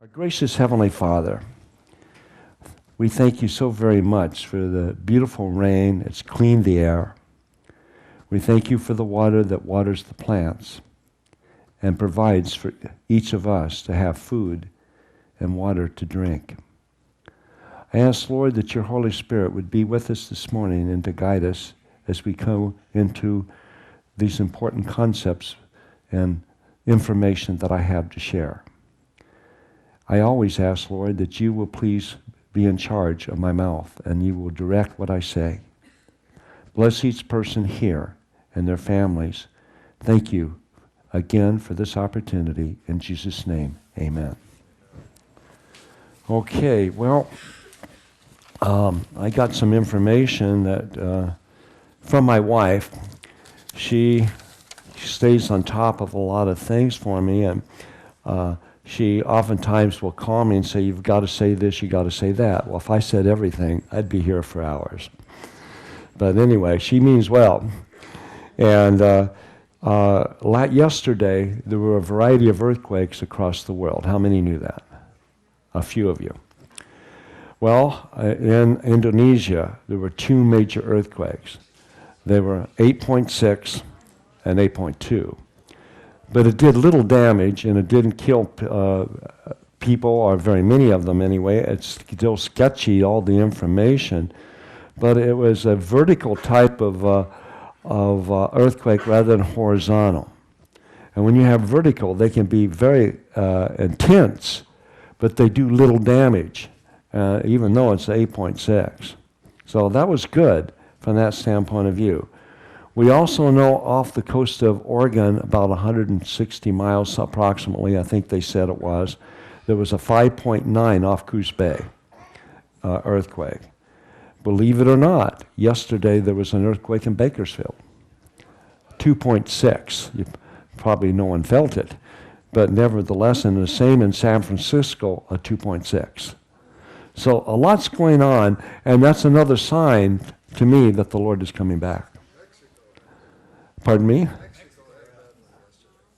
Our gracious Heavenly Father, we thank you so very much for the beautiful rain. It's cleaned the air. We thank you for the water that waters the plants and provides for each of us to have food and water to drink. I ask, Lord, that your Holy Spirit would be with us this morning and to guide us as we go into these important concepts and information that I have to share. I always ask, Lord, that you will please be in charge of my mouth and you will direct what I say. Bless each person here and their families. Thank you again for this opportunity. In Jesus' name, amen. Okay, well, I got some information that from my wife. She stays on top of a lot of things for me, and she oftentimes will call me and say, you've got to say this, you got to say that. Well, if I said everything, I'd be here for hours. But anyway, she means well. And yesterday, there were a variety of earthquakes across the world. How many knew that? A few of you. Well, in Indonesia, there were two major earthquakes. They were 8.6 and 8.2. But it did little damage, and it didn't kill people, or very many of them anyway. It's still sketchy, all the information. But it was a vertical type of earthquake rather than horizontal. And when you have vertical, they can be very intense, but they do little damage, even though it's 8.6. So that was good from that standpoint of view. We also know off the coast of Oregon, about 160 miles approximately, I think they said it was, there was a 5.9 off Coos Bay earthquake. Believe it or not, yesterday there was an earthquake in Bakersfield, 2.6. Probably no one felt it, but nevertheless, and the same in San Francisco, a 2.6. So a lot's going on, and that's another sign to me that the Lord is coming back. Pardon me?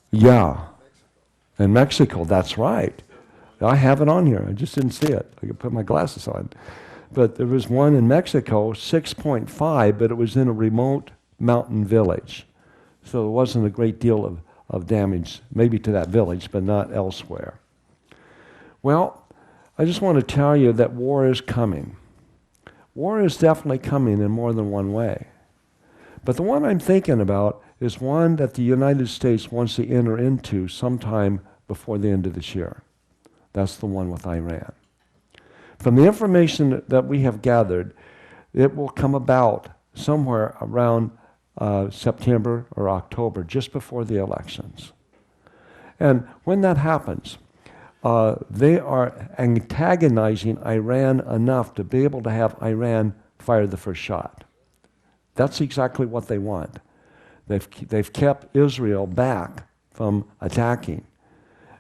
Yeah. In Mexico, that's right. I have it on here. I just didn't see it. I could put my glasses on. But there was one in Mexico, 6.5, but it was in a remote mountain village. So there wasn't a great deal of damage, maybe to that village, but not elsewhere. Well, I just want to tell you that war is coming. War is definitely coming in more than one way. But the one I'm thinking about is one that the United States wants to enter into sometime before the end of this year. That's the one with Iran. From the information that we have gathered, it will come about somewhere around September or October, just before the elections. And when that happens, they are antagonizing Iran enough to be able to have Iran fire the first shot. That's exactly what they want. They've kept Israel back from attacking.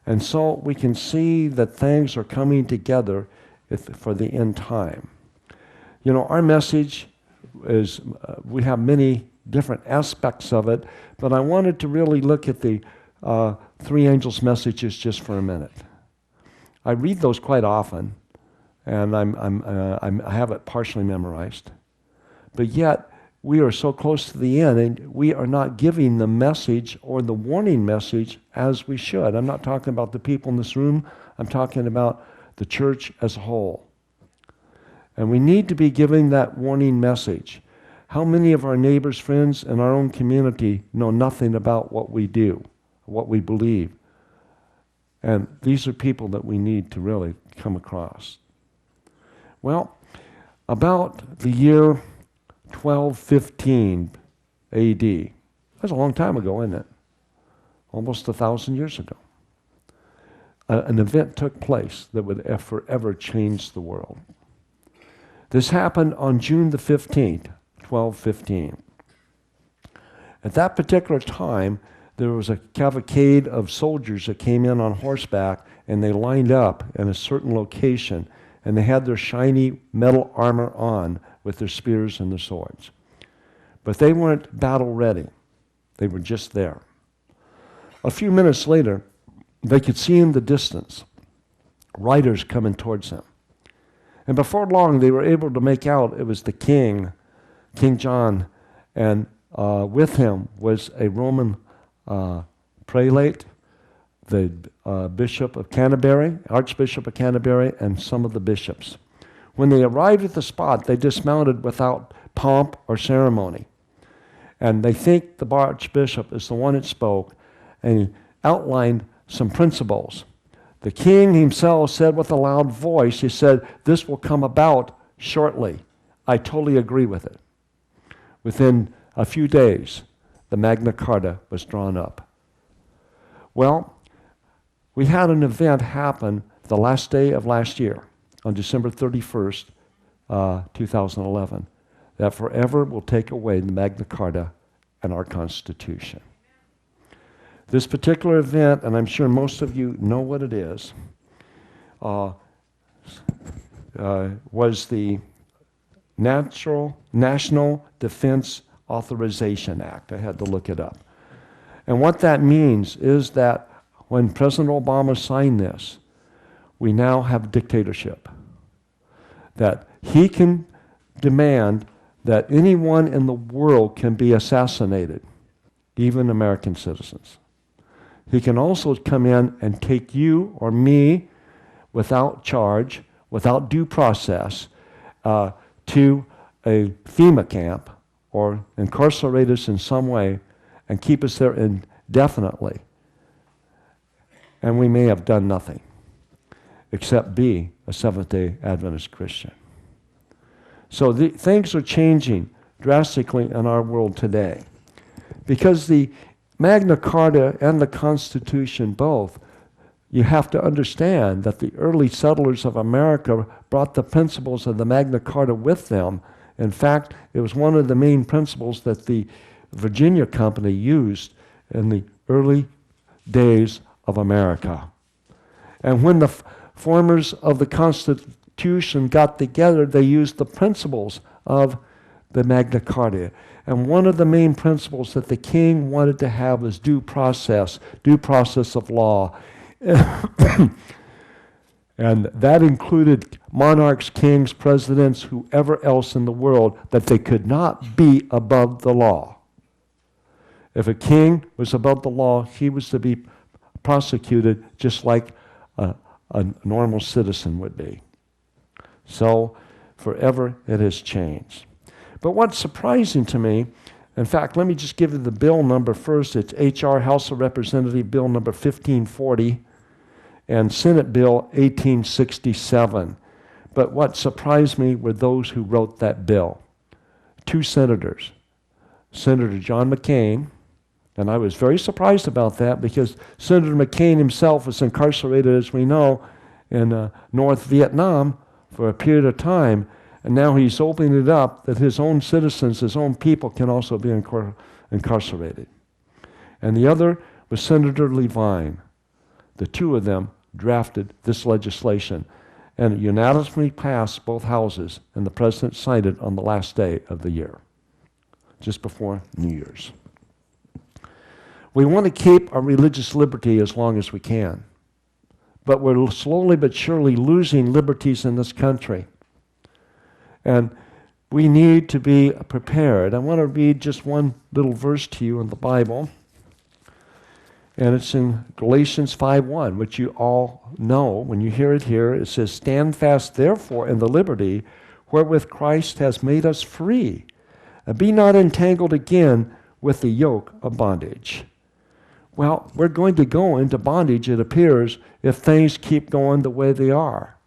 And so we can see that things are coming together for the end time. You know, our message is, we have many different aspects of it, but I wanted to really look at the three angels' messages just for a minute. I read those quite often, and I have it partially memorized. But yet, we are so close to the end, and we are not giving the message or the warning message as we should. I'm not talking about the people in this room. I'm talking about the church as a whole. And we need to be giving that warning message. How many of our neighbors, friends, and our own community know nothing about what we do, what we believe? And these are people that we need to really come across. Well, about the year 1215 A.D. That's a long time ago, isn't it? Almost 1,000 years ago. An event took place that would forever change the world. This happened on June the 15th, 1215. At that particular time, there was a cavalcade of soldiers that came in on horseback, and they lined up in a certain location, and they had their shiny metal armor on with their spears and their swords. But they weren't battle ready. They were just there. A few minutes later, they could see in the distance riders coming towards them. And before long, they were able to make out it was the king, King John, and with him was a Roman prelate, the Bishop of Canterbury, Archbishop of Canterbury, and some of the bishops. When they arrived at the spot, they dismounted without pomp or ceremony. And they think the Archbishop is the one that spoke, and he outlined some principles. The king himself said with a loud voice, he said, "This will come about shortly." I totally agree with it. Within a few days, the Magna Carta was drawn up. Well, we had an event happen the last day of last year, on December 31st, 2011, that forever will take away the Magna Carta and our Constitution. This particular event, and I'm sure most of you know what it is, was the National Defense Authorization Act. I had to look it up. And what that means is that when President Obama signed this, we now have dictatorship. That he can demand that anyone in the world can be assassinated, even American citizens. He can also come in and take you or me without charge, without due process, to a FEMA camp or incarcerate us in some way and keep us there indefinitely. And we may have done nothing except be a Seventh-day Adventist Christian. So things are changing drastically in our world today. Because the Magna Carta and the Constitution both, you have to understand that the early settlers of America brought the principles of the Magna Carta with them. In fact, it was one of the main principles that the Virginia Company used in the early days of America. And when the formers of the Constitution got together, they used the principles of the Magna Carta. And one of the main principles that the king wanted to have was due process of law. And that included monarchs, kings, presidents, whoever else in the world, that they could not be above the law. If a king was above the law, he was to be prosecuted just like a normal citizen would be. So forever it has changed. But what's surprising to me, in fact, let me just give you the bill number first. It's H.R. House of Representative Bill number 1540 and Senate Bill 1867. But what surprised me were those who wrote that bill. Two senators, Senator John McCain, and I was very surprised about that because Senator McCain himself was incarcerated, as we know, in North Vietnam for a period of time. And now he's opening it up that his own citizens, his own people can also be incarcerated. And the other was Senator Levine. The two of them drafted this legislation and it unanimously passed both houses, and the president signed it on the last day of the year, just before New Year's. We want to keep our religious liberty as long as we can, but we're slowly but surely losing liberties in this country. And we need to be prepared. I want to read just one little verse to you in the Bible. And it's in Galatians 5:1, which you all know. When you hear it here, it says, "Stand fast, therefore, in the liberty wherewith Christ has made us free, and be not entangled again with the yoke of bondage." Well, we're going to go into bondage, it appears, if things keep going the way they are.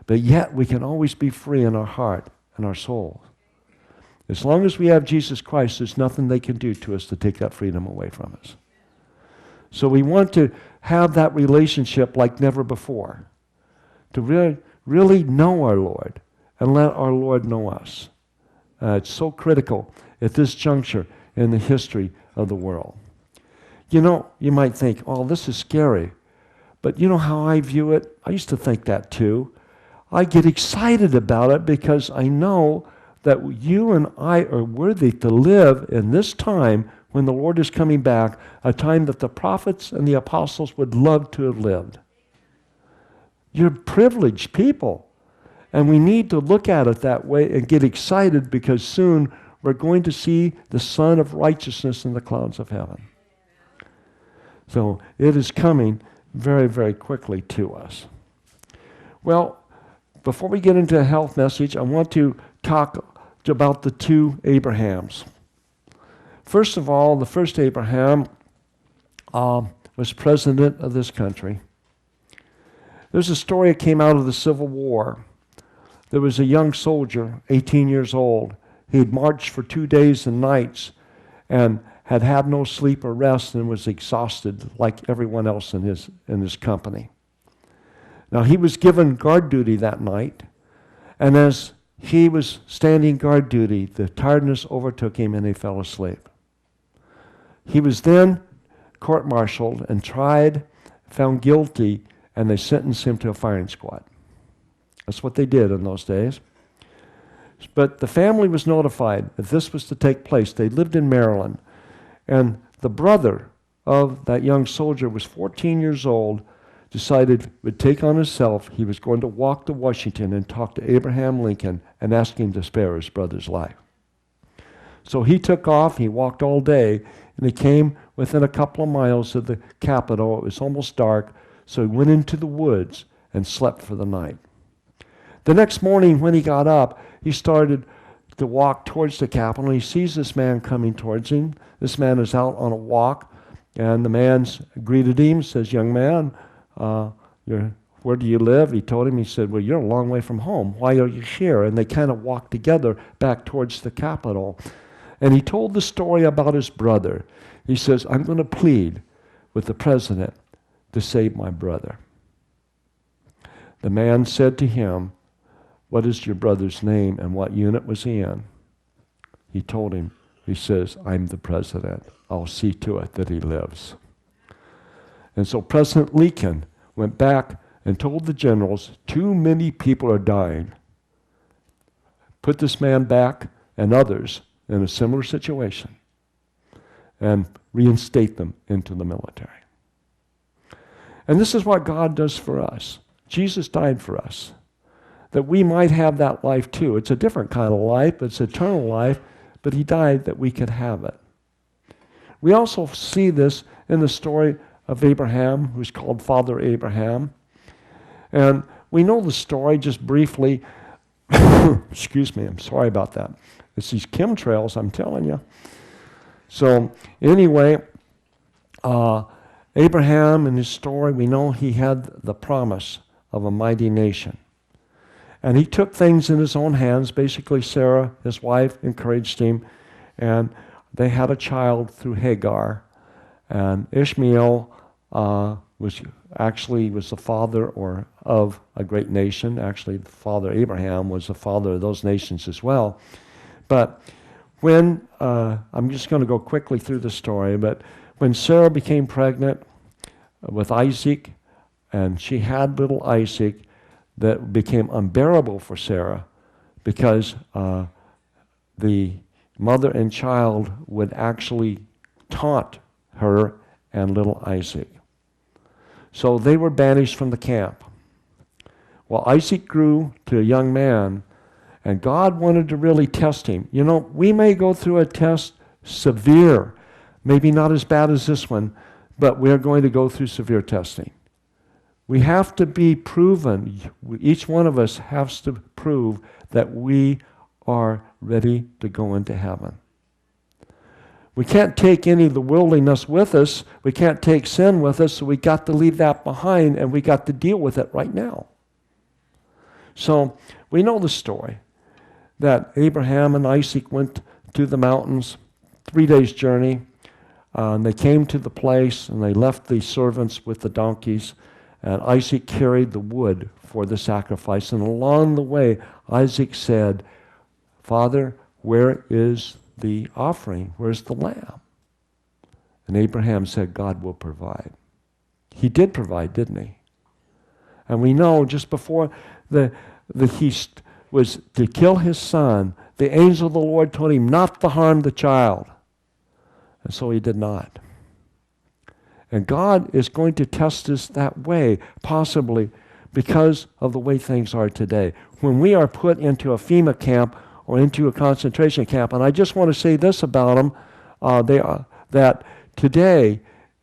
But yet we can always be free in our heart and our soul. As long as we have Jesus Christ, there's nothing they can do to us to take that freedom away from us. So we want to have that relationship like never before, to really know our Lord and let our Lord know us. It's so critical at this juncture in the history of the world. You know, you might think, oh, this is scary. But you know how I view it? I used to think that too. I get excited about it because I know that you and I are worthy to live in this time when the Lord is coming back, a time that the prophets and the apostles would love to have lived. You're privileged people. And we need to look at it that way and get excited because soon we're going to see the Son of Righteousness in the clouds of heaven. So it is coming very, very quickly to us. Well, before we get into a health message, I want to talk about the two Abrahams. First of all, the first Abraham was president of this country. There's a story that came out of the Civil War. There was a young soldier, 18 years old. He had marched for 2 days and nights and had had no sleep or rest and was exhausted like everyone else in his company. Now, he was given guard duty that night, and as he was standing guard duty, the tiredness overtook him and he fell asleep. He was then court-martialed and tried, found guilty, and they sentenced him to a firing squad. That's what they did in those days. But the family was notified that this was to take place. They lived in Maryland. And the brother of that young soldier was 14 years old, decided would take on himself, he was going to walk to Washington and talk to Abraham Lincoln and ask him to spare his brother's life. So he took off, he walked all day, and he came within a couple of miles of the Capitol. It was almost dark, so he went into the woods and slept for the night. The next morning when he got up, he started to walk towards the Capitol, and he sees this man coming towards him. This man is out on a walk, and the man greeted him, says, "Young man, where do you live?" He told him, he said, "Well, you're a long way from home. Why are you here?" And they kind of walked together back towards the Capitol. And he told the story about his brother. He says, "I'm going to plead with the president to save my brother." The man said to him, "What is your brother's name and what unit was he in?" He told him, he says, "I'm the president. I'll see to it that he lives." And so President Lincoln went back and told the generals, "Too many people are dying. Put this man back and others in a similar situation and reinstate them into the military." And this is what God does for us. Jesus died for us, that we might have that life too. It's a different kind of life. It's eternal life, but he died that we could have it. We also see this in the story of Abraham, who's called Father Abraham. And we know the story just briefly. Excuse me, I'm sorry about that. It's these chemtrails, I'm telling you. So anyway, Abraham in his story, we know he had the promise of a mighty nation. And he took things in his own hands. Basically, Sarah, his wife, encouraged him, and they had a child through Hagar. And Ishmael was the father of a great nation. Actually, Father Abraham was the father of those nations as well. But when, I'm just going to go quickly through the story, but when Sarah became pregnant with Isaac, and she had little Isaac, that became unbearable for Sarah because the mother and child would actually taunt her and little Isaac. So they were banished from the camp. Well, Isaac grew to a young man, and God wanted to really test him. You know, we may go through a test severe, maybe not as bad as this one, but we're going to go through severe testing. We have to be proven, each one of us has to prove that we are ready to go into heaven. We can't take any of the worldliness with us. We can't take sin with us, so we got to leave that behind, and we got to deal with it right now. So we know the story that Abraham and Isaac went to the mountains, 3 days' journey. And they came to the place, and they left the servants with the donkeys, and Isaac carried the wood for the sacrifice. And along the way, Isaac said, "Father, where is the offering? Where's the lamb?" And Abraham said, "God will provide." He did provide, didn't he? And we know just before he was to kill his son, the angel of the Lord told him not to harm the child. And so he did not. And God is going to test us that way, possibly because of the way things are today. When we are put into a FEMA camp or into a concentration camp, and I just want to say this about them, that today,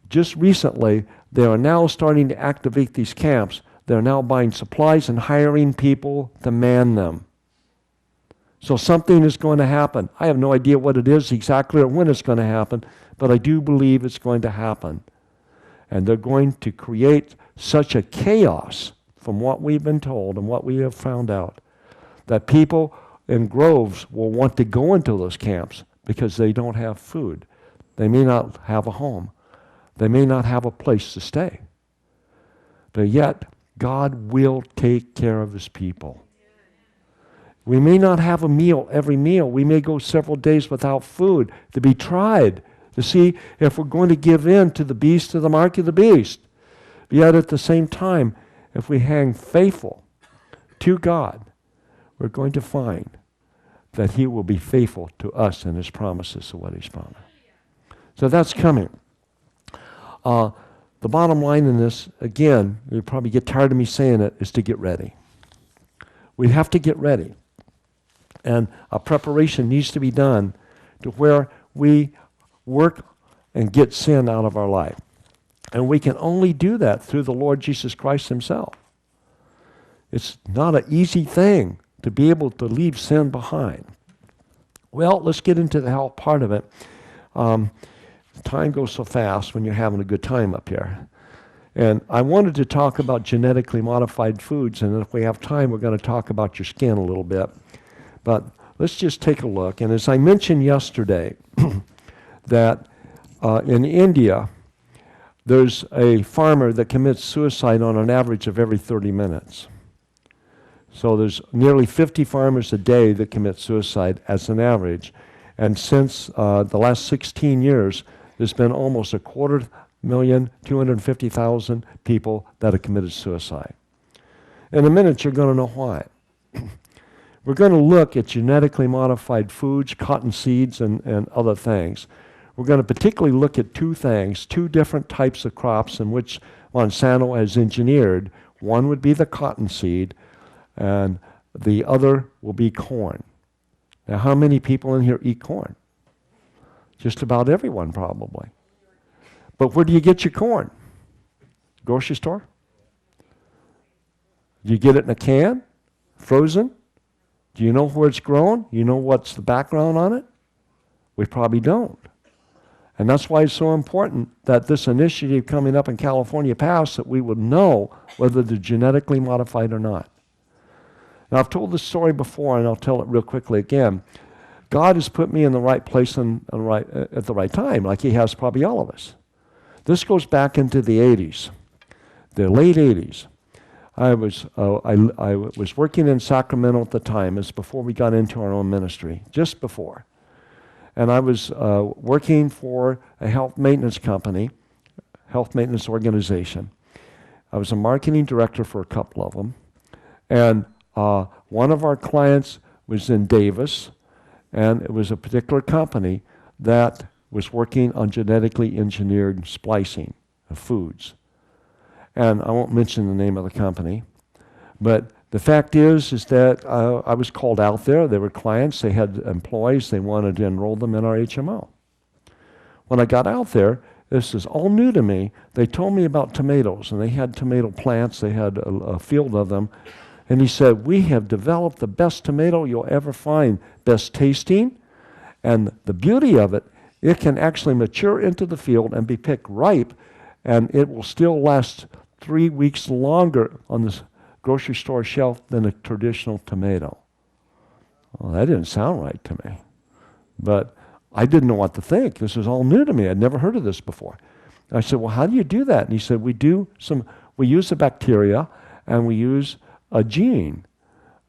just recently, they are now starting to activate these camps. They're now buying supplies and hiring people to man them. So something is going to happen. I have no idea what it is exactly or when it's going to happen, but I do believe it's going to happen. And they're going to create such a chaos from what we've been told and what we have found out that people in groves will want to go into those camps because they don't have food. They may not have a home. They may not have a place to stay. But yet, God will take care of his people. We may not have a meal every meal. We may go several days without food to be tried, to see if we're going to give in to the beast, to the mark of the beast. Yet at the same time, if we hang faithful to God, we're going to find that he will be faithful to us and his promises of what he's promised. So that's coming. The bottom line in this, again, you probably get tired of me saying it, is to get ready. We have to get ready. And a preparation needs to be done to where we work and get sin out of our life. And we can only do that through the Lord Jesus Christ himself. It's not an easy thing to be able to leave sin behind. Well, let's get into the health part of it. Time goes so fast when you're having a good time up here. And I wanted to talk about genetically modified foods, and if we have time, we're going to talk about your skin a little bit. But let's just take a look. And as I mentioned yesterday, that in India, there's a farmer that commits suicide on an average of every 30 minutes. So there's nearly 50 farmers a day that commit suicide as an average. And since the last 16 years, there's been almost 250,000 people that have committed suicide. In a minute, you're going to know why. We're going to look at genetically modified foods, cotton seeds, and other things. We're going to particularly look at two things, two different types of crops in which Monsanto has engineered. One would be the cotton seed, and the other will be corn. Now, how many people in here eat corn? Just about everyone, probably. But where do you get your corn? Grocery store? Do you get it in a can? Frozen? Do you know where it's grown? You know what's the background on it? We probably don't. And that's why it's so important that this initiative coming up in California passed, that we would know whether they're genetically modified or not. Now, I've told this story before, and I'll tell it real quickly again. God has put me in the right place at the right time, like he has probably all of us. This goes back into the 80s, the late 80s. I was working in Sacramento at the time. It's before we got into our own ministry, just before. And I was working for a health maintenance company, health maintenance organization. I was a marketing director for a couple of them. And one of our clients was in Davis, and it was a particular company that was working on genetically engineered splicing of foods. And I won't mention the name of the company, but the fact is that I was called out there. They were clients. They had employees. They wanted to enroll them in our HMO. When I got out there, this is all new to me. They told me about tomatoes, and they had tomato plants. They had a field of them. And he said, we have developed the best tomato you'll ever find, best tasting. And the beauty of it, it can actually mature into the field and be picked ripe, and it will still last 3 weeks longer on the grocery store shelf than a traditional tomato. Well, that didn't sound right to me. But I didn't know what to think. This was all new to me. I'd never heard of this before. I said, well, how do you do that? And he said, we use a bacteria, and we use a gene.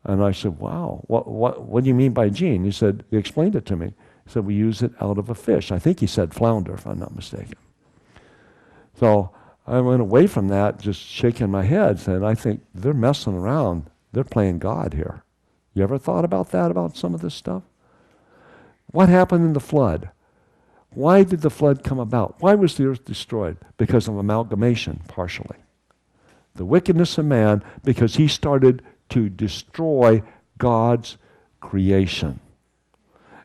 And I said, wow, what do you mean by gene? He explained it to me. He said, we use it out of a fish. I think he said flounder, if I'm not mistaken. So I went away from that just shaking my head, saying, I think they're messing around. They're playing God here. You ever thought about that, about some of this stuff? What happened in the flood? Why did the flood come about? Why was the earth destroyed? Because of amalgamation, partially. the wickedness of man, because he started to destroy God's creation.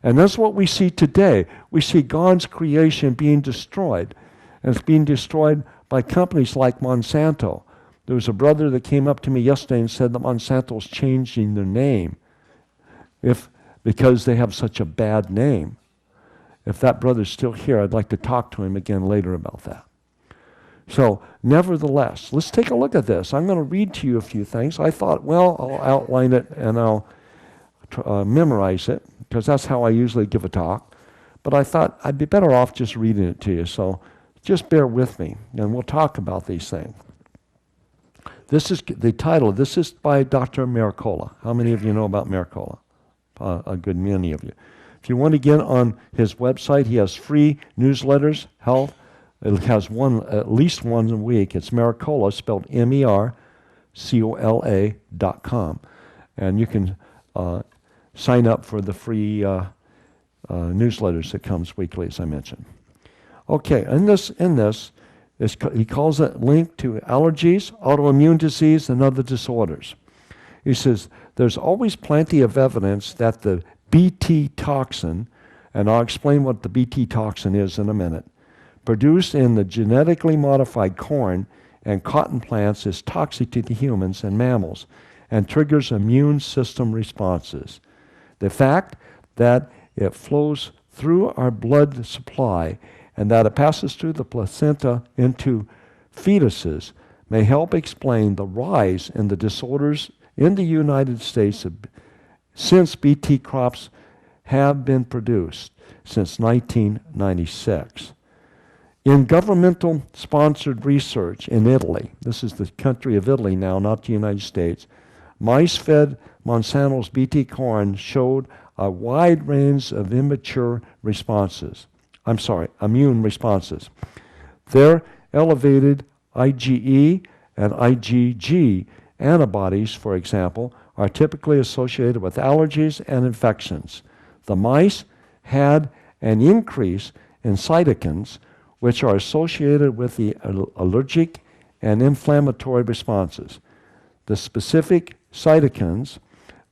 And that's what we see today. We see God's creation being destroyed. And it's being destroyed by companies like Monsanto. There was a brother that came up to me yesterday and said that Monsanto's changing their name because they have such a bad name. If that brother's still here, I'd like to talk to him again later about that. So, nevertheless, let's take a look at this. I'm going to read to you a few things. I thought, well, I'll outline it and I'll memorize it, because that's how I usually give a talk. But I thought I'd be better off just reading it to you. So, just bear with me, and we'll talk about these things. This is the title. This is by Dr. Mercola. How many of you know about Mercola? A good many of you. If you want to get on his website, he has free newsletters, health. It has at least one a week. It's Mercola, spelled MERCOLA.com. And you can sign up for the free newsletters that comes weekly, as I mentioned. Okay, in this, he calls it linked to allergies, autoimmune disease, and other disorders. He says, there's always plenty of evidence that the Bt toxin, and I'll explain what the Bt toxin is in a minute, produced in the genetically modified corn and cotton plants is toxic to the humans and mammals and triggers immune system responses. The fact that it flows through our blood supply and that it passes through the placenta into fetuses may help explain the rise in the disorders in the United States since Bt crops have been produced since 1996. In governmental sponsored research in Italy, this is the country of Italy now, not the United States, mice fed Monsanto's Bt corn showed a wide range of immune responses. Their elevated IgE and IgG antibodies, for example, are typically associated with allergies and infections. The mice had an increase in cytokines, which are associated with the allergic and inflammatory responses. The specific cytokines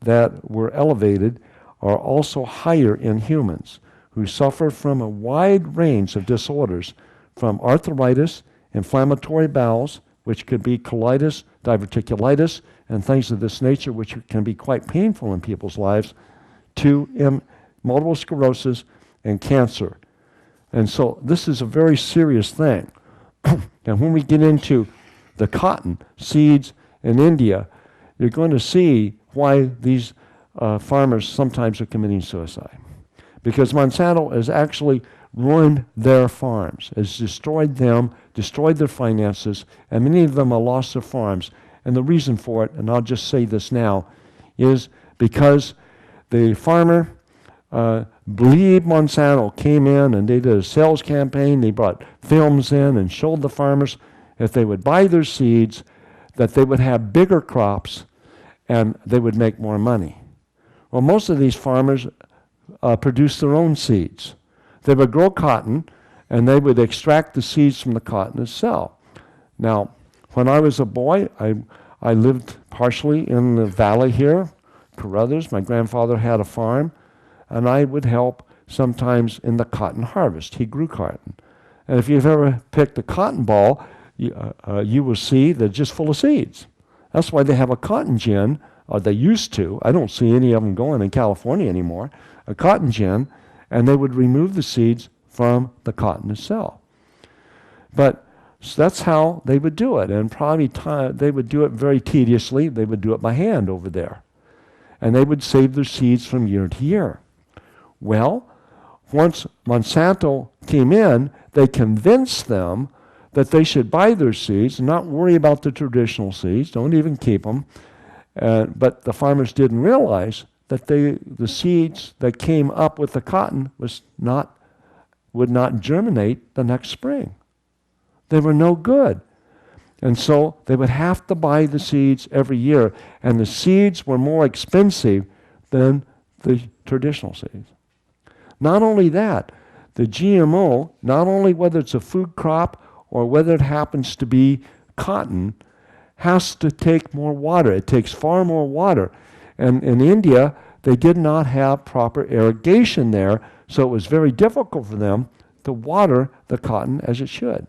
that were elevated are also higher in humans who suffer from a wide range of disorders, from arthritis, inflammatory bowels, which could be colitis, diverticulitis, and things of this nature, which can be quite painful in people's lives, to multiple sclerosis and cancer. And so this is a very serious thing. And when we get into the cotton seeds in India, you're going to see why these farmers sometimes are committing suicide. Because Monsanto has actually ruined their farms, has destroyed them, destroyed their finances, and many of them have lost their farms. And the reason for it, and I'll just say this now, is because the farmer believed Monsanto came in and they did a sales campaign. They brought films in and showed the farmers if they would buy their seeds that they would have bigger crops and they would make more money. Well, most of these farmers produce their own seeds. They would grow cotton and they would extract the seeds from the cotton itself. Now, when I was a boy, I lived partially in the valley here, Carruthers. My grandfather had a farm, and I would help sometimes in the cotton harvest. He grew cotton. And if you've ever picked a cotton ball, you will see they're just full of seeds. That's why they have a cotton gin, or they used to. I don't see any of them going in California anymore. A cotton gin, and they would remove the seeds from the cotton itself. But so that's how they would do it, and probably they would do it very tediously. They would do it by hand over there. And they would save their seeds from year to year. Well, once Monsanto came in, they convinced them that they should buy their seeds and not worry about the traditional seeds, don't even keep them. But the farmers didn't realize that the seeds that came up with the cotton would not germinate the next spring. They were no good. And so they would have to buy the seeds every year, and the seeds were more expensive than the traditional seeds. Not only that, the GMO, not only whether it's a food crop or whether it happens to be cotton, has to take more water. It takes far more water. And in India, they did not have proper irrigation there, so it was very difficult for them to water the cotton as it should.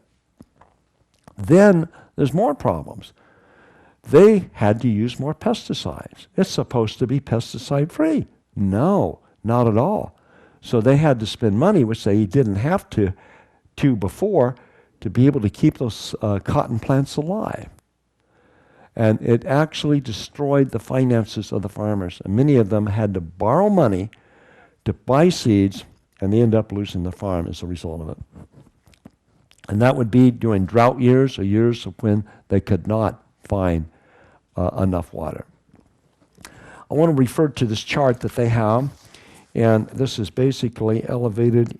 Then there's more problems. They had to use more pesticides. It's supposed to be pesticide-free. No, not at all. So they had to spend money, which they didn't have to before, to be able to keep those cotton plants alive. And it actually destroyed the finances of the farmers. And many of them had to borrow money to buy seeds, and they end up losing the farm as a result of it. And that would be during drought years or years of when they could not find enough water. I want to refer to this chart that they have, and this is basically elevated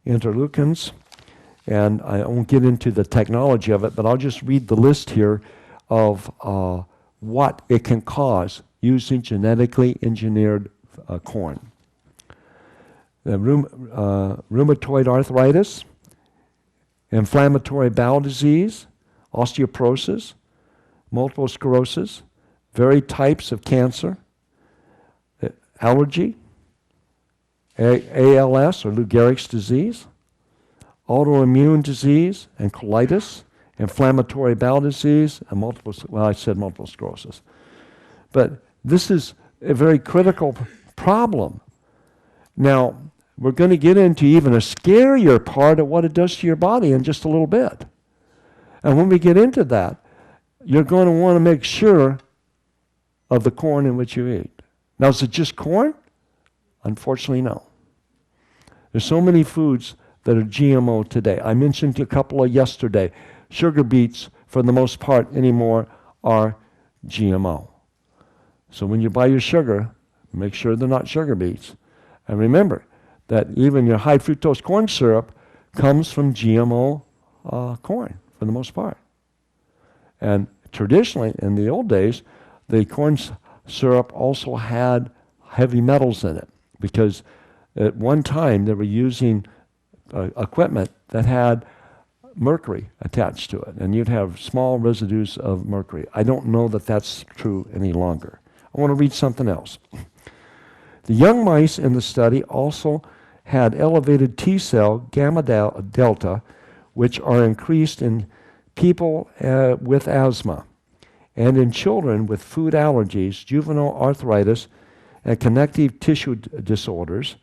interleukins. And I won't get into the technology of it, but I'll just read the list here of what it can cause using genetically engineered corn. The rheumatoid arthritis, inflammatory bowel disease, osteoporosis, multiple sclerosis, various types of cancer, allergy, ALS or Lou Gehrig's disease, autoimmune disease and colitis, inflammatory bowel disease, and multiple sclerosis. But this is a very critical problem. Now, we're going to get into even a scarier part of what it does to your body in just a little bit. And when we get into that, you're going to want to make sure of the corn in which you eat. Now, is it just corn? Unfortunately, no. There's so many foods that are GMO today. I mentioned a couple of yesterday. Sugar beets, for the most part anymore, are GMO. So when you buy your sugar, make sure they're not sugar beets. And remember that even your high fructose corn syrup comes from GMO corn, for the most part. And traditionally, in the old days, the corn syrup also had heavy metals in it, because at one time they were using equipment that had mercury attached to it, and you'd have small residues of mercury. I don't know that that's true any longer. I want to read something else. The young mice in the study also had elevated T cell gamma delta, which are increased in people with asthma and in children with food allergies, juvenile arthritis, and connective tissue disorders.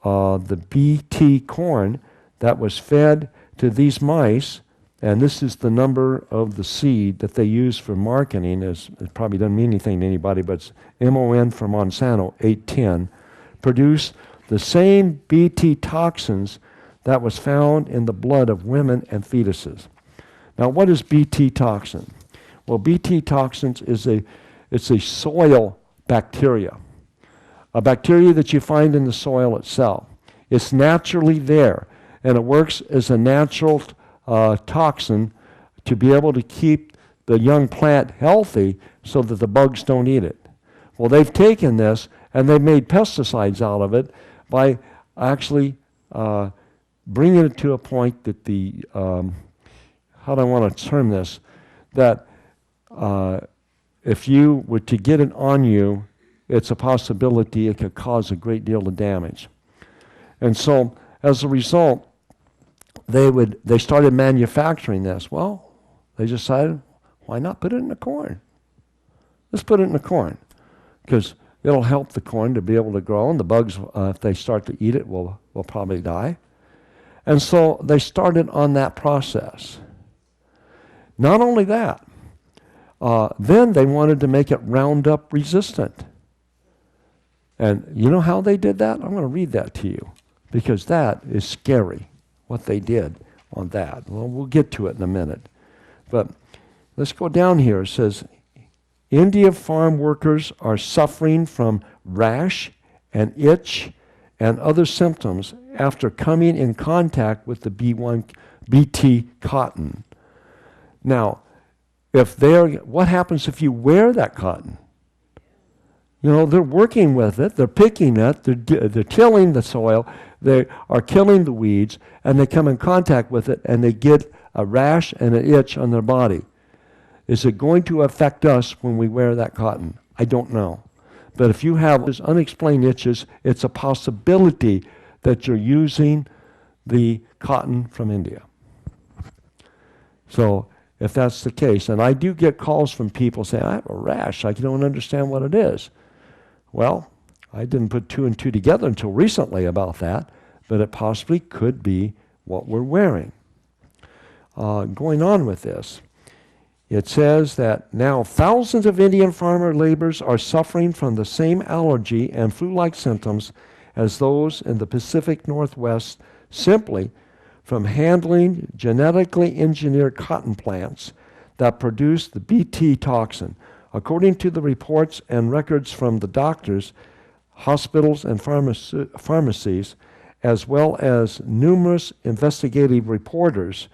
The BT corn that was fed to these mice, and this is the number of the seed that they use for marketing, it probably doesn't mean anything to anybody, but it's MON for Monsanto, 810, produced the same BT toxins that was found in the blood of women and fetuses. Now, what is BT toxin? Well, BT toxins it's a soil bacteria, a bacteria that you find in the soil itself. It's naturally there, and it works as a natural toxin to be able to keep the young plant healthy so that the bugs don't eat it. Well, they've taken this and they've made pesticides out of it by actually bringing it to a point that how do I want to term this, that if you were to get it on you, it's a possibility it could cause a great deal of damage. And so, as a result, they started manufacturing this. Well, they decided, why not put it in the corn? Let's put it in the corn, because it'll help the corn to be able to grow, and the bugs, if they start to eat it, will probably die. And so they started on that process. Not only that, then they wanted to make it Roundup resistant. And you know how they did that? I'm going to read that to you, because that is scary, what they did on that. Well, we'll get to it in a minute. But let's go down here. It says, India farm workers are suffering from rash and itch and other symptoms after coming in contact with the BT cotton. Now, what happens if you wear that cotton? You know, they're working with it, they're picking it, they're tilling the soil, they are killing the weeds, and they come in contact with it, and they get a rash and an itch on their body. Is it going to affect us when we wear that cotton? I don't know. But if you have these unexplained itches, it's a possibility that you're using the cotton from India. So if that's the case, and I do get calls from people saying, I have a rash, I don't understand what it is. Well, I didn't put two and two together until recently about that, but it possibly could be what we're wearing. Going on with this, it says that now thousands of Indian farmer laborers are suffering from the same allergy and flu-like symptoms as those in the Pacific Northwest, simply from handling genetically engineered cotton plants that produce the Bt toxin. According to the reports and records from the doctors, hospitals, and pharmacies, as well as numerous investigative reporters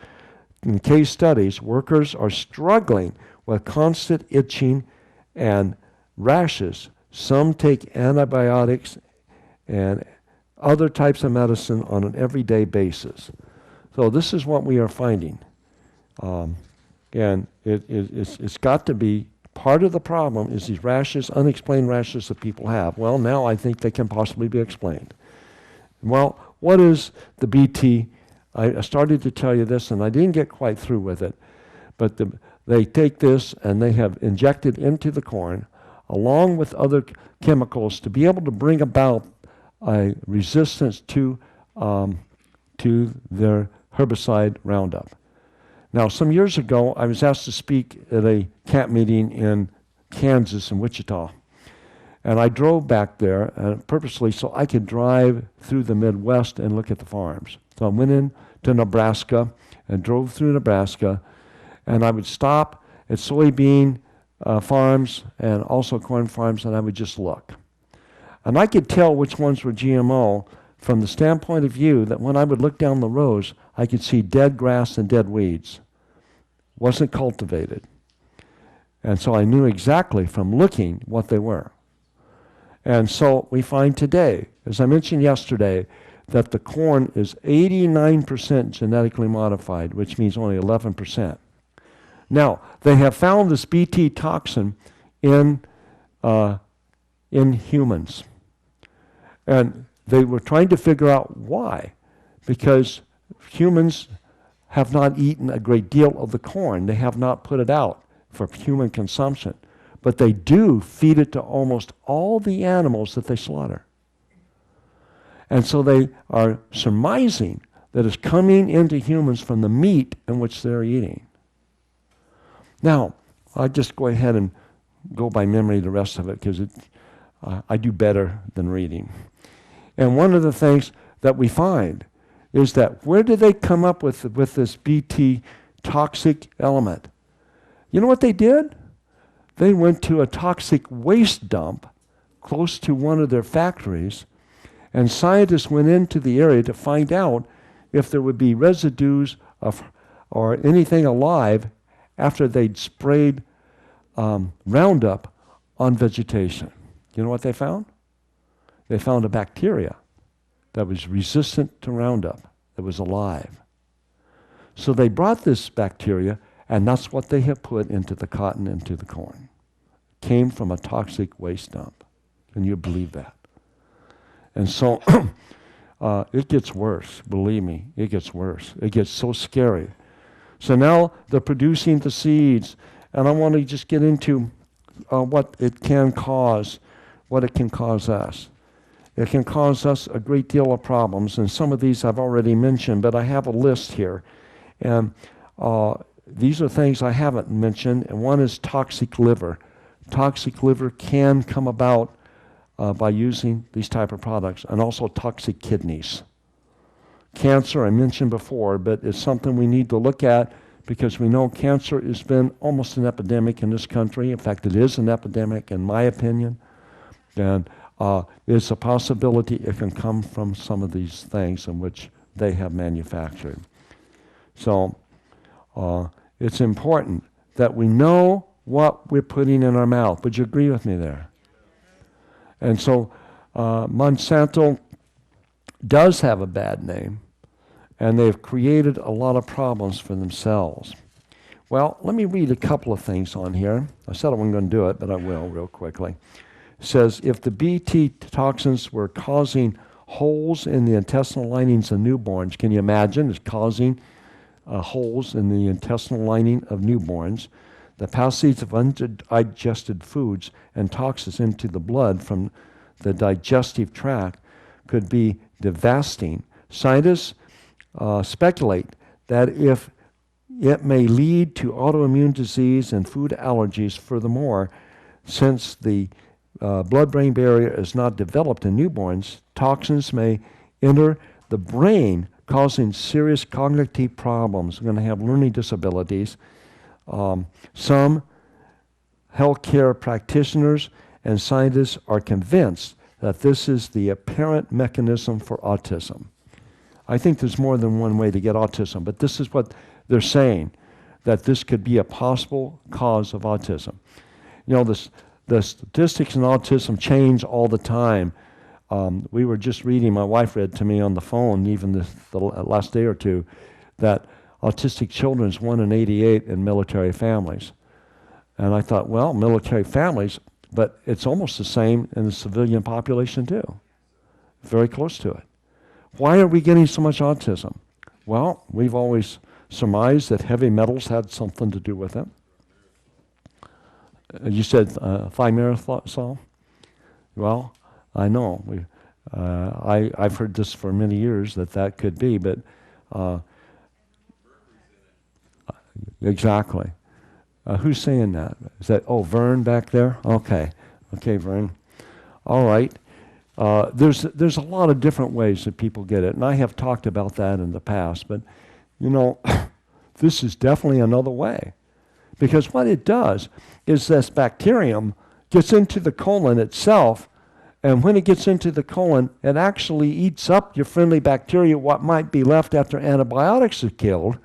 and case studies, workers are struggling with constant itching and rashes. Some take antibiotics and other types of medicine on an everyday basis. So this is what we are finding. And it's got to be part of the problem is these rashes, unexplained rashes that people have. Well, now I think they can possibly be explained. Well, what is the Bt? I started to tell you this, and I didn't get quite through with it. But they take this, and they have injected into the corn, along with other chemicals, to be able to bring about a resistance to their herbicide Roundup. Now, some years ago, I was asked to speak at a camp meeting in Kansas, in Wichita. And I drove back there purposely so I could drive through the Midwest and look at the farms. So I went into Nebraska and drove through Nebraska, and I would stop at soybean farms and also corn farms, and I would just look. And I could tell which ones were GMO from the standpoint of view that when I would look down the rows, I could see dead grass and dead weeds. Wasn't cultivated. And so I knew exactly from looking what they were. And so we find today, as I mentioned yesterday, that the corn is 89% genetically modified, which means only 11%. Now, they have found this Bt toxin in humans. And they were trying to figure out why, because humans have not eaten a great deal of the corn. They have not put it out for human consumption. But they do feed it to almost all the animals that they slaughter. And so they are surmising that it's coming into humans from the meat in which they're eating. Now, I'll just go ahead and go by memory the rest of it, because I do better than reading. And one of the things that we find is that where did they come up with this Bt toxic element? You know what they did? They went to a toxic waste dump close to one of their factories, and scientists went into the area to find out if there would be residues or anything alive after they'd sprayed Roundup on vegetation. You know what they found? They found a bacteria that was resistant to Roundup, that was alive. So they brought this bacteria, and that's what they have put into the cotton, into the corn. It came from a toxic waste dump. Can you believe that? And so it gets worse, believe me, it gets worse. It gets so scary. So now they're producing the seeds, and I want to just get into what it can cause, what it can cause us. It can cause us a great deal of problems, and some of these I've already mentioned, but I have a list here. And these are things I haven't mentioned, and one is toxic liver. Toxic liver can come about by using these type of products, and also toxic kidneys. Cancer, I mentioned before, but it's something we need to look at, because we know cancer has been almost an epidemic in this country. In fact, it is an epidemic, in my opinion. And it's a possibility it can come from some of these things in which they have manufactured. So it's important that we know what we're putting in our mouth. Would you agree with me there? And so Monsanto does have a bad name, and they've created a lot of problems for themselves. Well, let me read a couple of things on here. I said I wasn't going to do it, but I will real quickly. It says, if the Bt toxins were causing holes in the intestinal linings of newborns, can you imagine it's causing holes in the intestinal lining of newborns, the passage of undigested foods and toxins into the blood from the digestive tract could be devastating. Scientists speculate that if it may lead to autoimmune disease and food allergies. Furthermore, since the blood-brain barrier is not developed in newborns, toxins may enter the brain, causing serious cognitive problems. We're going to have learning disabilities. Some healthcare practitioners and scientists are convinced that this is the apparent mechanism for autism. I think there's more than one way to get autism, but this is what they're saying, that this could be a possible cause of autism. You know, the statistics in autism change all the time. We were just reading, my wife read to me on the phone, even the last day or two, that autistic children is 1 in 88 in military families. And I thought, well, military families, but it's almost the same in the civilian population too. Very close to it. Why are we getting so much autism? Well, we've always surmised that heavy metals had something to do with it. You said thimerosal? Well, I know. I've heard this for many years that could be, but exactly. Who's saying that? Is that, Vern back there? Okay, Vern. All right. There's a lot of different ways that people get it, and I have talked about that in the past, but you know, this is definitely another way. Because what it does is this bacterium gets into the colon itself, and when it gets into the colon, it actually eats up your friendly bacteria, what might be left after antibiotics are killed,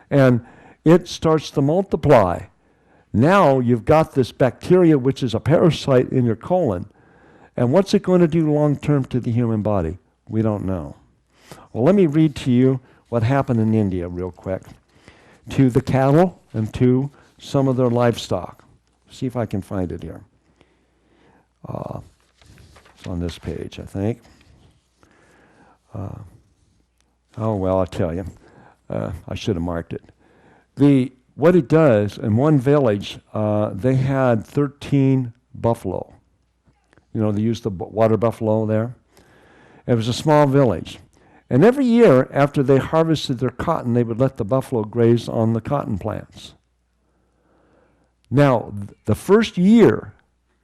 and it starts to multiply. Now you've got this bacteria, which is a parasite in your colon, and what's it going to do long term to the human body? We don't know. Well, let me read to you what happened in India real quick to the cattle and to some of their livestock. See if I can find it here. It's on this page, I think. I'll tell you. I should have marked it. What it does, in one village, they had 13 buffalo. You know, they used the water buffalo there. It was a small village. And every year, after they harvested their cotton, they would let the buffalo graze on the cotton plants. Now, the first year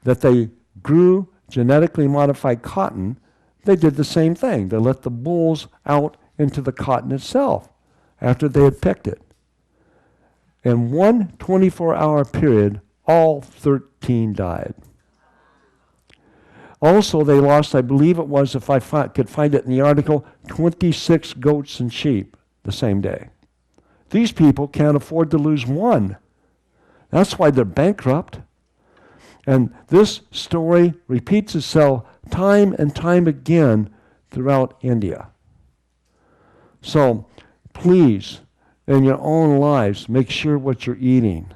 that they grew genetically modified cotton, they did the same thing. They let the bulls out into the cotton itself after they had picked it. In one 24-hour period, all 13 died. Also, they lost, I believe it was, if I could find it in the article, 26 goats and sheep the same day. These people can't afford to lose one. That's why they're bankrupt. And this story repeats itself time and time again throughout India. So please, in your own lives, make sure what you're eating.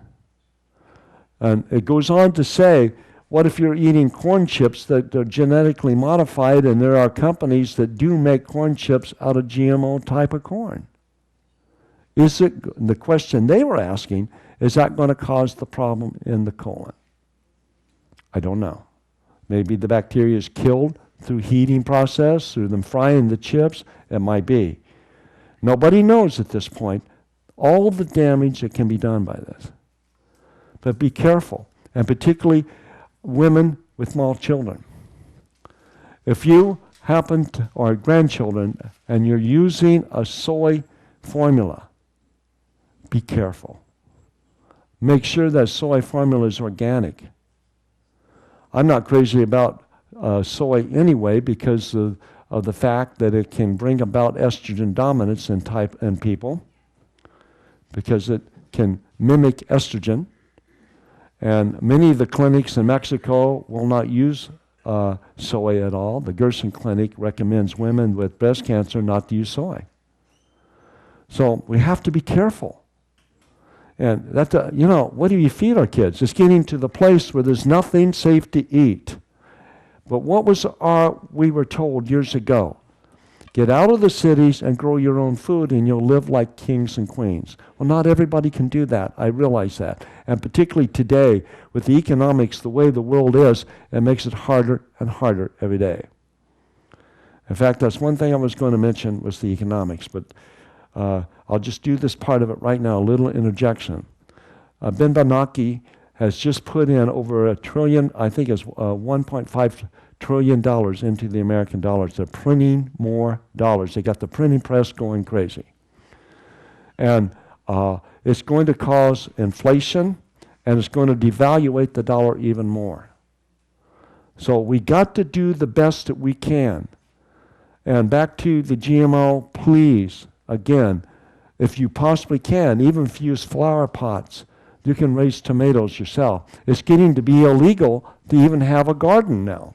And it goes on to say, what if you're eating corn chips that are genetically modified, and there are companies that do make corn chips out of GMO type of corn? The question they were asking, is that going to cause the problem in the colon? I don't know. Maybe the bacteria is killed through heating process, through them frying the chips. It might be. Nobody knows at this point all the damage that can be done by this. But be careful, and particularly women with small children. If you happen to, or grandchildren, and you're using a soy formula, be careful. Make sure that soy formula is organic. I'm not crazy about soy anyway because of the fact that it can bring about estrogen dominance in people, because it can mimic estrogen. And many of the clinics in Mexico will not use soy at all. The Gerson Clinic recommends women with breast cancer not to use soy. So we have to be careful. And that's, what do you feed our kids? It's getting to the place where there's nothing safe to eat. But what we were told years ago? Get out of the cities and grow your own food and you'll live like kings and queens. Well, not everybody can do that. I realize that. And particularly today, with the economics, the way the world is, it makes it harder and harder every day. In fact, that's one thing I was going to mention was the economics, but I'll just do this part of it right now, a little interjection. Ben Bernanke has just put in over $1 trillion, I think it's $1.5 trillion into the American dollars. They're printing more dollars. They got the printing press going crazy. And it's going to cause inflation, and it's going to devaluate the dollar even more. So we got to do the best that we can. And back to the GMO, please, again, if you possibly can, even if you use flower pots, you can raise tomatoes yourself. It's getting to be illegal to even have a garden now.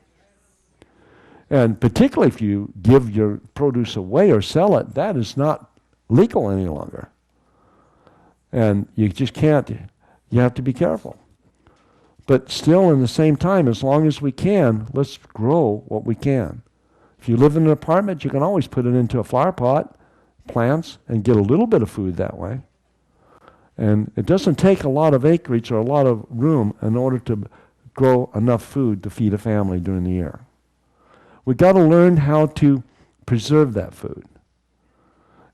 And particularly if you give your produce away or sell it, that is not legal any longer. And you just can't, you have to be careful. But still, in the same time, as long as we can, let's grow what we can. If you live in an apartment, you can always put it into a flower pot, plants, and get a little bit of food that way. And it doesn't take a lot of acreage or a lot of room in order to grow enough food to feed a family during the year. We've got to learn how to preserve that food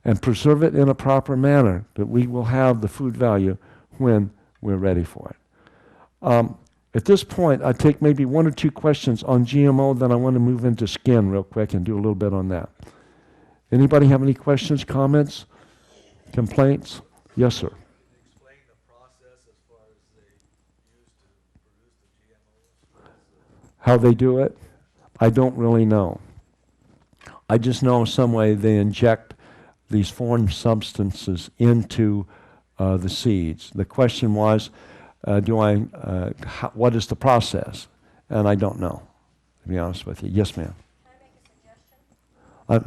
and preserve it in a proper manner that we will have the food value when we're ready for it. At this point, I take maybe one or two questions on GMO, then I want to move into skin real quick and do a little bit on that. Anybody have any questions, comments, complaints? Yes, sir. Explain the process as far as they use to produce the GMOs? How they do it? I don't really know. I just know some way they inject these foreign substances into the seeds. The question was, what is the process? And I don't know, to be honest with you. Yes, ma'am. Can I make a suggestion? When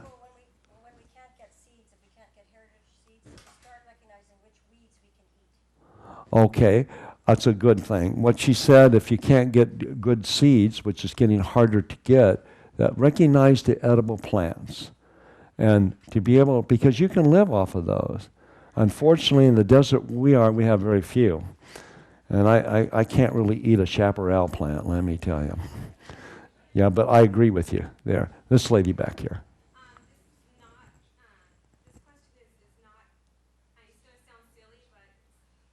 we can't get seeds, if we can't get heritage seeds, start recognizing which weeds we can eat. Okay, that's a good thing. What she said, if you can't get good seeds, which is getting harder to get, that recognize the edible plants. And to be able, because you can live off of those. Unfortunately, in the desert we have very few. And I can't really eat a chaparral plant, let me tell you. Yeah, but I agree with you there. This lady back here. This question is not, it's going to sound silly, but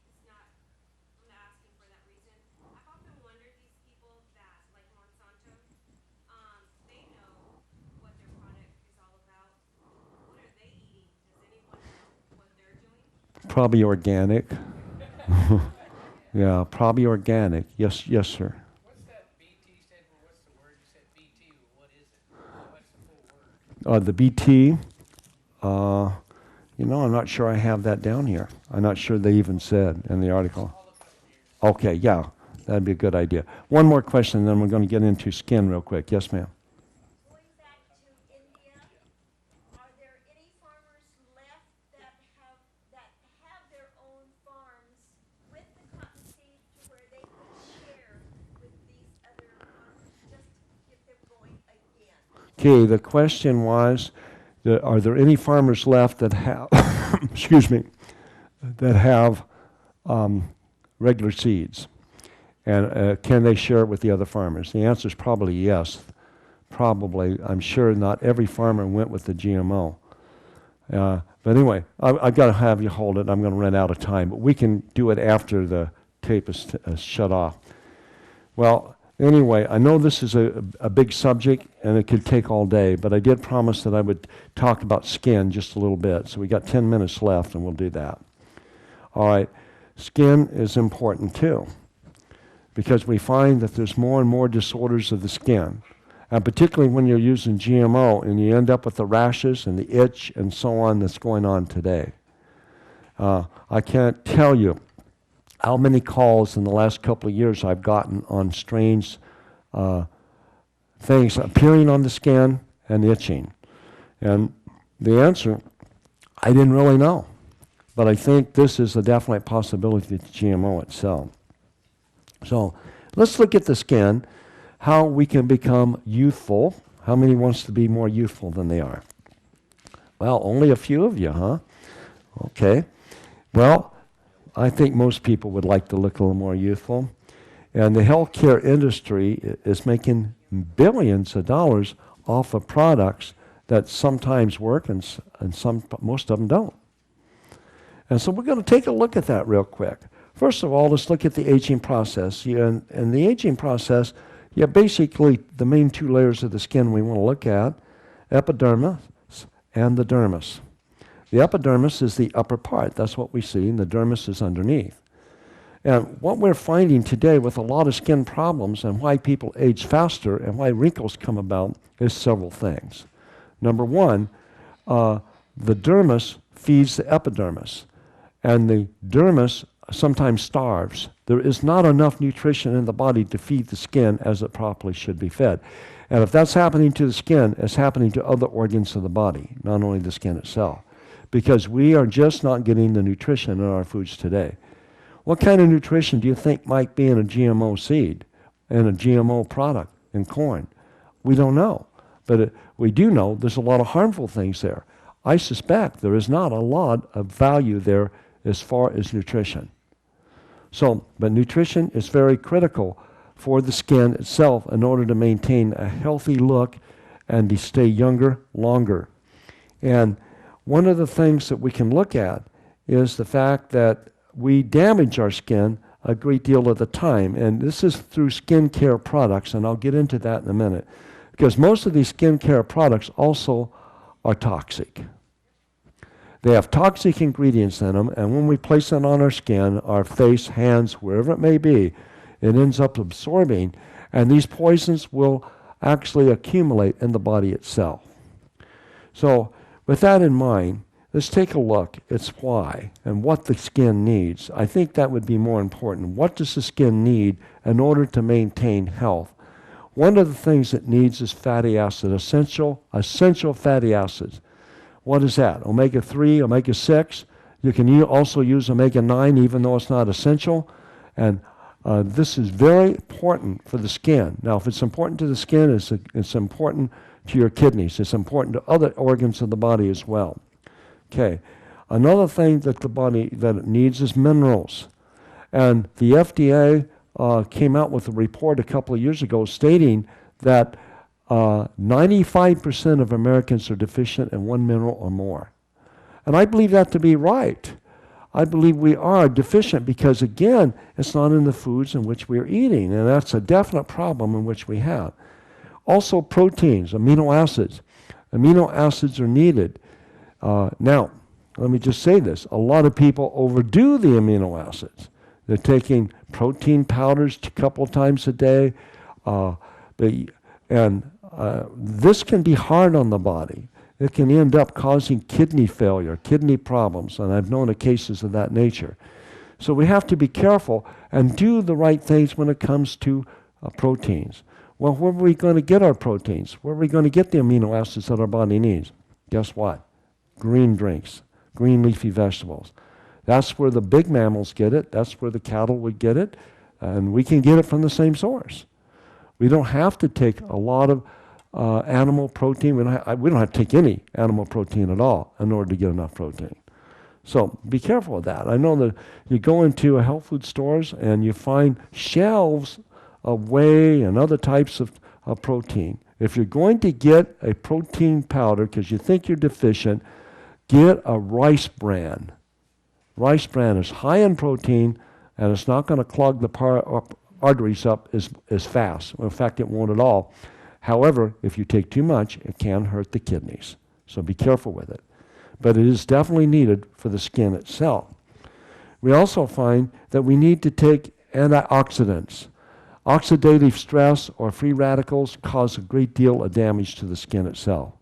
it's not, I'm not asking for that reason. I've often wondered these people that, like Monsanto, they know what their product is all about. What are they eating? Does anyone know what they're doing? Probably organic. Yeah, probably organic. Yes, yes, sir. What's that BT stand for? What's the word? You said BT. What is it? What's the full word? The BT, I'm not sure I have that down here. I'm not sure they even said in the article. Okay, yeah, that'd be a good idea. One more question, then we're going to get into skin real quick. Yes, ma'am. Going back to India, are there any farmers left that have their own farms with the cotton seed to where they can share with these other farmers just to get them going again? Okay, the question was, are there any farmers left that have, excuse me, that have regular seeds? And can they share it with the other farmers? The answer is probably yes. Probably. I'm sure not every farmer went with the GMO. But anyway, I've got to have you hold it. I'm going to run out of time. But we can do it after the tape is shut off. Well, anyway, I know this is a big subject, and it could take all day, but I did promise that I would talk about skin just a little bit. So we got 10 minutes left, and we'll do that. All right. Skin is important, too, because we find that there's more and more disorders of the skin. And particularly when you're using GMO and you end up with the rashes and the itch and so on that's going on today. I can't tell you how many calls in the last couple of years I've gotten on strange things appearing on the skin and itching. And the answer, I didn't really know. but I think this is a definite possibility with GMO itself. So let's look at the skin, how we can become youthful. How many wants to be more youthful than they are? Well, only a few of you, huh? Okay. Well, I think most people would like to look a little more youthful. And the healthcare industry is making billions of dollars off of products that sometimes work and most of them don't. And so we're going to take a look at that real quick. First of all, let's look at the aging process. In the aging process, basically the main two layers of the skin we want to look at, epidermis and the dermis. The epidermis is the upper part. That's what we see, and the dermis is underneath. And what we're finding today with a lot of skin problems and why people age faster and why wrinkles come about is several things. Number one, the dermis feeds the epidermis, and the dermis sometimes starves. There is not enough nutrition in the body to feed the skin as it properly should be fed. And if that's happening to the skin, it's happening to other organs of the body, not only the skin itself, because we are just not getting the nutrition in our foods today. What kind of nutrition do you think might be in a GMO seed, in a GMO product, in corn? We don't know. But we do know there's a lot of harmful things there. I suspect there is not a lot of value there as far as nutrition. But nutrition is very critical for the skin itself in order to maintain a healthy look and to stay younger longer. And one of the things that we can look at is the fact that we damage our skin a great deal of the time. And this is through skincare products, and I'll get into that in a minute. Because most of these skincare products also are toxic. They have toxic ingredients in them, and when we place it on our skin, our face, hands, wherever it may be, it ends up absorbing, and these poisons will actually accumulate in the body itself. So with that in mind, let's take a look at why and what the skin needs. I think that would be more important. What does the skin need in order to maintain health? One of the things it needs is fatty acid, essential fatty acids. What is that? Omega-3, omega-6. You can also use omega-9 even though it's not essential. And this is very important for the skin. Now, if it's important to the skin, it's important to your kidneys. It's important to other organs of the body as well. Okay. Another thing that the body that it needs is minerals. And the FDA came out with a report a couple of years ago stating that 95% of Americans are deficient in one mineral or more. And I believe that to be right. I believe we are deficient because, again, it's not in the foods in which we're eating, and that's a definite problem in which we have. Also proteins, amino acids. Amino acids are needed. Now, let me just say this. A lot of people overdo the amino acids. They're taking protein powders a couple times a day, this can be hard on the body. It can end up causing kidney failure, kidney problems, and I've known of cases of that nature. So we have to be careful and do the right things when it comes to proteins. Well, where are we going to get our proteins? Where are we going to get the amino acids that our body needs? Guess what? Green drinks, green leafy vegetables. That's where the big mammals get it. That's where the cattle would get it. And we can get it from the same source. We don't have to take a lot of animal protein. We don't have to take any animal protein at all in order to get enough protein. So be careful of that. I know that you go into health food stores and you find shelves of whey and other types of protein. If you're going to get a protein powder because you think you're deficient, get a Rice Bran. Rice Bran is high in protein, and it's not going to clog the arteries up as fast. In fact, it won't at all. However, if you take too much, it can hurt the kidneys. So be careful with it. But it is definitely needed for the skin itself. We also find that we need to take antioxidants. Oxidative stress or free radicals cause a great deal of damage to the skin itself.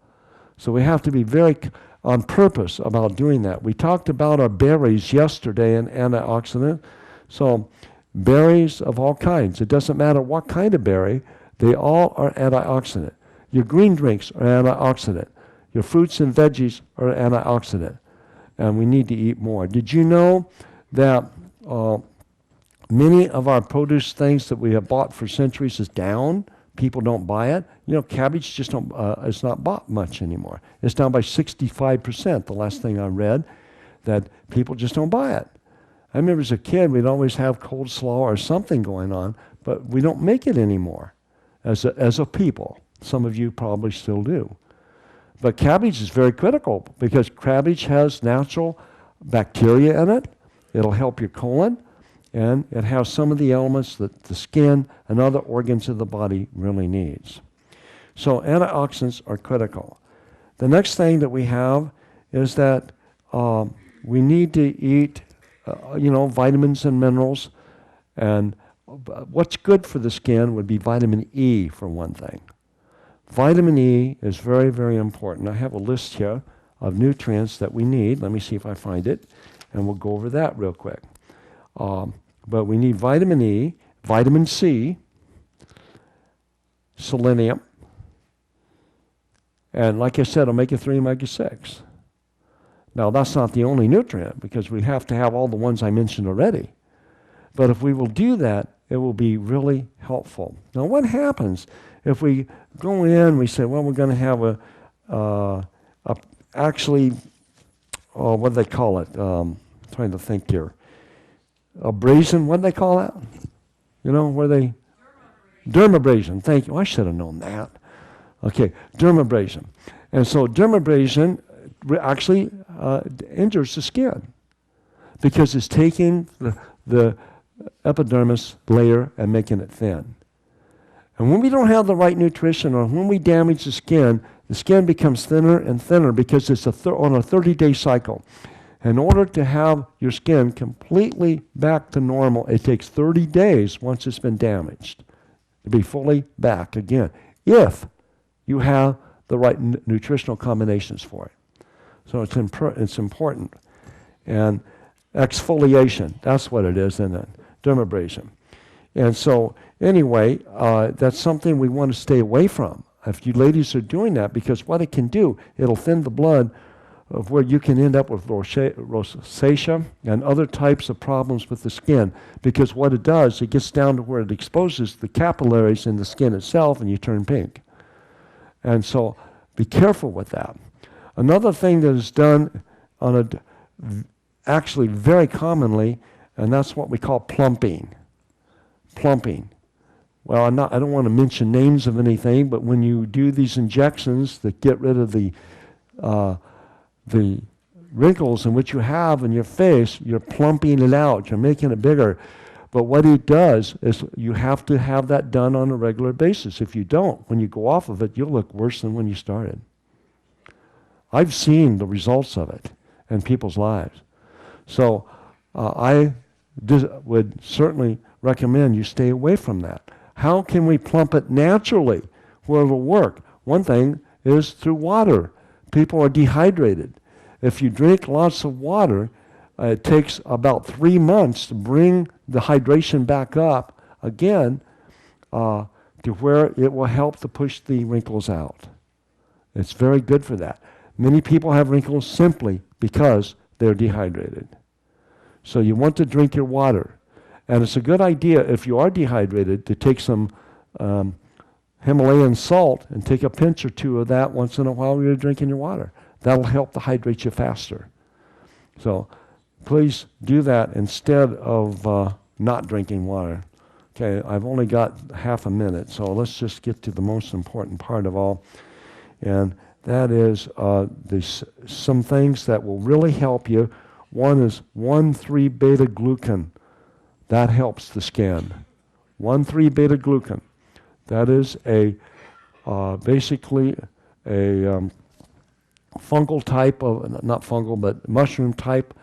So we have to be very on purpose about doing that. We talked about our berries yesterday and antioxidant. So berries of all kinds, it doesn't matter what kind of berry, they all are antioxidant. Your green drinks are antioxidant. Your fruits and veggies are antioxidant. and we need to eat more. Did you know that many of our produce things that we have bought for centuries is down? People don't buy it. You know, cabbage just don't, it's not bought much anymore. It's down by 65%, the last thing I read, that people just don't buy it. I remember as a kid, we'd always have coleslaw or something going on, but we don't make it anymore as a people. Some of you probably still do. But cabbage is very critical because cabbage has natural bacteria in it. It'll help your colon, and it has some of the elements that the skin and other organs of the body really needs. So antioxidants are critical. The next thing that we have is that we need to eat, vitamins and minerals. And what's good for the skin would be vitamin E, for one thing. Vitamin E is very, very important. I have a list here of nutrients that we need. Let me see if I find it, and we'll go over that real quick. But we need vitamin E, vitamin C, selenium, and like I said, omega-3, omega-6. Now, that's not the only nutrient because we have to have all the ones I mentioned already. But if we will do that, it will be really helpful. Now, what happens if we go in, we say, well, we're going to have what do they call it? Trying to think here. Abrasion, what do they call that? You know, where they? Dermabrasion. Thank you. I should have known that. Okay, dermabrasion. And so dermabrasion actually injures the skin because it's taking the epidermis layer and making it thin. And when we don't have the right nutrition or when we damage the skin becomes thinner and thinner because it's on a 30-day cycle. In order to have your skin completely back to normal, it takes 30 days once it's been damaged to be fully back again, if you have the right nutritional combinations for it. So it's important. And exfoliation, that's what it is, isn't it? Dermabrasion. And so anyway, that's something we want to stay away from. If you ladies are doing that, because what it can do, it'll thin the blood of where you can end up with rosacea and other types of problems with the skin. Because what it does, it gets down to where it exposes the capillaries in the skin itself and you turn pink. And so be careful with that. Another thing that is done actually very commonly, and that's what we call plumping. Plumping. Well, I don't want to mention names of anything, but when you do these injections that get rid of the wrinkles in which you have in your face, you're plumping it out, you're making it bigger. But what it does is you have to have that done on a regular basis. If you don't, when you go off of it, you'll look worse than when you started. I've seen the results of it in people's lives. So I would certainly recommend you stay away from that. How can we plump it naturally where it'll work? One thing is through water. People are dehydrated. If you drink lots of water, it takes about 3 months to bring the hydration back up again to where it will help to push the wrinkles out. It's very good for that. Many people have wrinkles simply because they're dehydrated. So you want to drink your water. And it's a good idea, if you are dehydrated, to take some Himalayan salt and take a pinch or two of that once in a while when you're drinking your water. That'll help to hydrate you faster. So please do that instead of not drinking water. Okay, I've only got half a minute, so let's just get to the most important part of all. And that is some things that will really help you. One is 1,3-beta-glucan. That helps the skin. 1,3-beta-glucan. That is basically a fungal type of, not fungal, but mushroom type.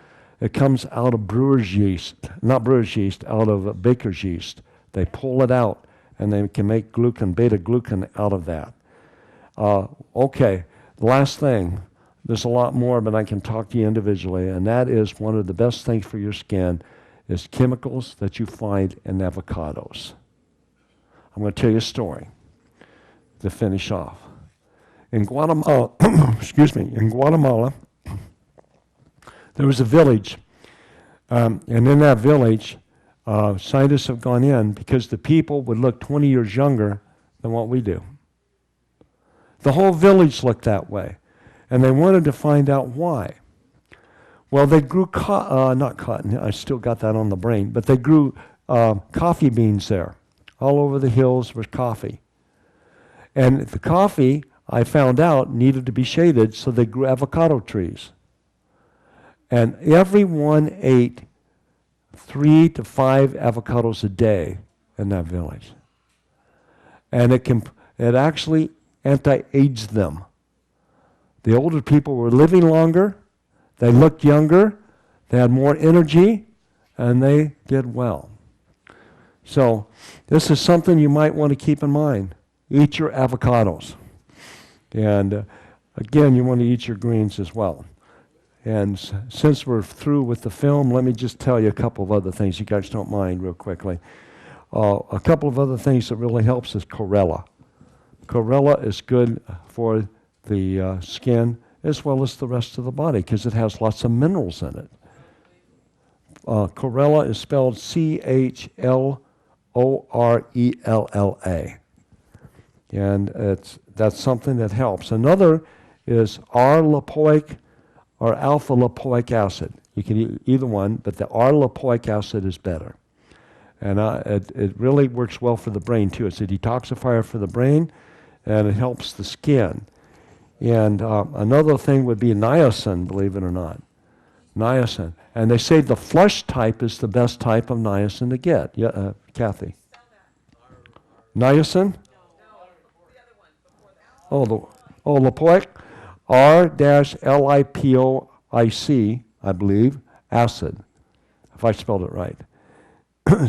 It comes out of brewer's yeast, not brewer's yeast, out of baker's yeast. They pull it out and they can make beta-glucan out of that. Okay, the last thing, there's a lot more, but I can talk to you individually, and that is one of the best things for your skin is chemicals that you find in avocados. I'm going to tell you a story to finish off. In Guatemala, in Guatemala, There was a village, and in that village, scientists have gone in because the people would look 20 years younger than what we do. The whole village looked that way, and they wanted to find out why. Well, they grew not cotton. I still got that on the brain, but they grew coffee beans there. All over the hills was coffee, and the coffee, I found out, needed to be shaded, so they grew avocado trees. And everyone ate 3 to 5 avocados a day in that village. And it actually anti-aged them. The older people were living longer, they looked younger, they had more energy, and they did well. So this is something you might want to keep in mind. Eat your avocados. And again, you want to eat your greens as well. And since we're through with the film, let me just tell you a couple of other things, you guys don't mind, real quickly. A couple of other things that really helps is chlorella. Chlorella is good for the skin as well as the rest of the body because it has lots of minerals in it. Chlorella is spelled Chlorella. And that's something that helps. Another is R-lipoic or alpha-lipoic acid. You can eat either one, but the R-lipoic acid is better. And it really works well for the brain, too. It's a detoxifier for the brain, and it helps the skin. And another thing would be niacin, believe it or not. Niacin. And they say the flush type is the best type of niacin to get. Yeah, Kathy. Niacin? Lipoic. R-Lipoic, I believe, acid, if I spelled it right.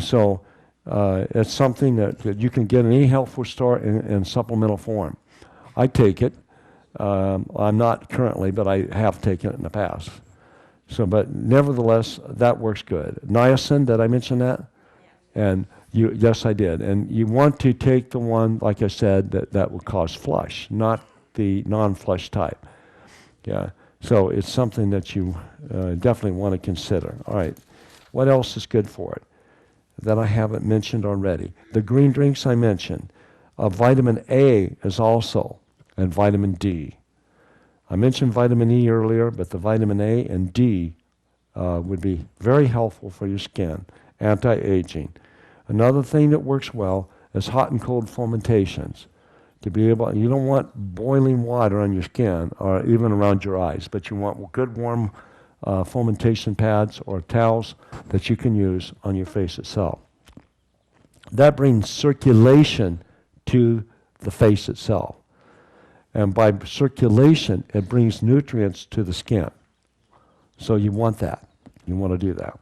So it's something that you can get in any health food store in supplemental form. I take it. I'm not currently, but I have taken it in the past. So, but nevertheless, that works good. Niacin, did I mention that? And yes, I did. And you want to take the one, like I said, that will cause flush, not the non-flush type. Yeah. So it's something that you definitely want to consider. All right. What else is good for it that I haven't mentioned already? The green drinks I mentioned. Vitamin A is also, and vitamin D. I mentioned vitamin E earlier, but the vitamin A and D would be very helpful for your skin, anti-aging. Another thing that works well is hot and cold fomentations. To be able, you don't want boiling water on your skin or even around your eyes, but you want good warm fomentation pads or towels that you can use on your face itself. That brings circulation to the face itself. And by circulation, it brings nutrients to the skin. So you want that. You want to do that.